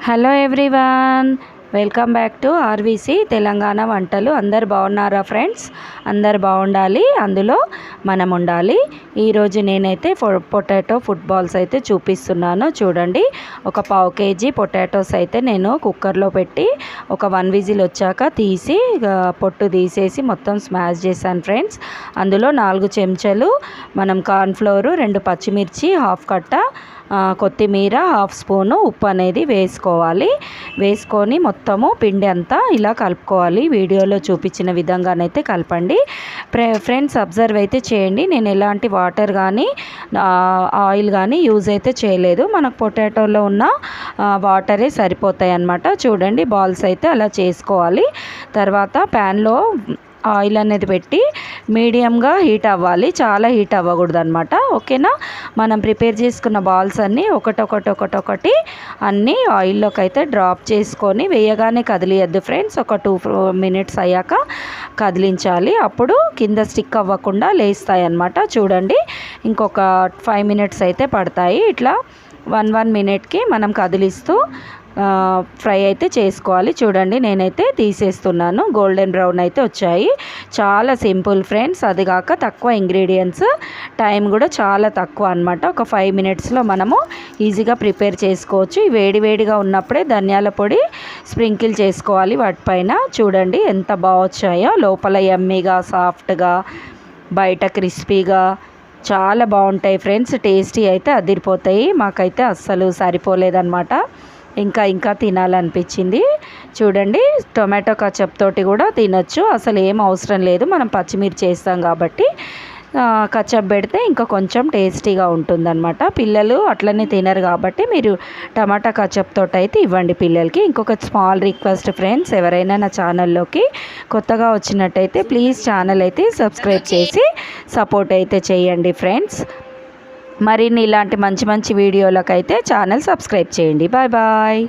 Hello everyone, welcome back to RVC Telangana వంటలు. అందరు బాగున్నారా ఫ్రెండ్స్? అందరు బాగుండాలి, అందులో మనం ఉండాలి. ఈరోజు నేనైతే పొటాటో ఫుట్బాల్స్ అయితే చూపిస్తున్నాను. చూడండి, ఒక పావు కేజీ పొటాటోస్ అయితే నేను కుక్కర్లో పెట్టి ఒక 1 విజిల్ వచ్చాక తీసి పొట్టు తీసేసి మొత్తం స్మాష్ చేశాను ఫ్రెండ్స్. అందులో 4 చెంచాలు మనం కార్న్ఫ్లోరు, 2 పచ్చిమిర్చి, హాఫ్ కట్ట కొత్తిమీర, హాఫ్ స్పూను ఉప్పు అనేది వేసుకొని మొత్తము పిండి అంతా ఇలా కలుపుకోవాలి. వీడియోలో చూపించిన విధంగానైతే కలపండి ఫ్రెండ్స్. అబ్జర్వ్ అయితే చేయండి, నేను ఎలాంటి వాటర్ కానీ ఆయిల్ కానీ యూజ్ అయితే చేయలేదు. మనకు పొటాటోలో ఉన్న వాటరే సరిపోతాయి అన్నమాట. చూడండి, బాల్స్ అయితే అలా చేసుకోవాలి. తర్వాత ప్యాన్లో ఆయిల్ అనేది పెట్టి మీడియంగా హీట్ అవ్వాలి, చాలా హీట్ అవ్వకూడదు అనమాట. ఓకేనా? మనం ప్రిపేర్ చేసుకున్న బాల్స్ అన్నీ ఒకటొకటి అన్నీ ఆయిల్లోకి అయితే డ్రాప్ చేసుకొని వేయగానే కదిలియద్దు ఫ్రెండ్స్. ఒక 2 మినిట్స్ అయ్యాక కదిలించాలి, అప్పుడు కింద స్టిక్ అవ్వకుండా లేస్తాయి అన్నమాట. చూడండి, ఇంకొక 5 మినిట్స్ అయితే పడతాయి. ఇట్లా 1 మినిట్కి మనం కదిలిస్తూ ఫ్రై అయితే చేసుకోవాలి. చూడండి, నేనైతే తీసేస్తున్నాను. గోల్డెన్ బ్రౌన్ అయితే వచ్చాయి. చాలా సింపుల్ ఫ్రెండ్స్, అది కాక తక్కువ ఇంగ్రీడియంట్స్, టైం కూడా చాలా తక్కువ అనమాట. ఒక 5 మినిట్స్లో మనము ఈజీగా ప్రిపేర్ చేసుకోవచ్చు. వేడివేడిగా ఉన్నప్పుడే ధనియాల పొడి స్ప్రింకిల్ చేసుకోవాలి వాటిపైన. చూడండి ఎంత బాగా వచ్చాయో, లోపల యమ్మీగా, సాఫ్ట్గా, బయట క్రిస్పీగా చాలా బాగుంటాయి ఫ్రెండ్స్. టేస్టీ అయితే అదిరిపోతాయి. మాకైతే అస్సలు సరిపోలేదన్నమాట, ఇంకా తినాలనిపించింది. చూడండి, టొమాటో కచప్ తోటి కూడా తినొచ్చు, అసలు ఏం అవసరం లేదు. మనం పచ్చిమిర్చి వేస్తాం కాబట్టి కచప్ పెడితే ఇంకా కొంచెం టేస్టీగా ఉంటుందన్నమాట. పిల్లలు అట్లనే తినరు కాబట్టి మీరు టమాటా కచప్ తోటి అయితే ఇవ్వండి పిల్లలకి. ఇంకొక స్మాల్ రిక్వెస్ట్ ఫ్రెండ్స్, ఎవరైనా నా ఛానల్లోకి కొత్తగా వచ్చినట్టయితే ప్లీజ్ ఛానల్ అయితే సబ్స్క్రైబ్ చేసి సపోర్ట్ అయితే చేయండి ఫ్రెండ్స్. మరిన్ని ఇలాంటి మంచి వీడియోలకైతే ఛానల్ సబ్స్క్రైబ్ చేయండి. Bye bye.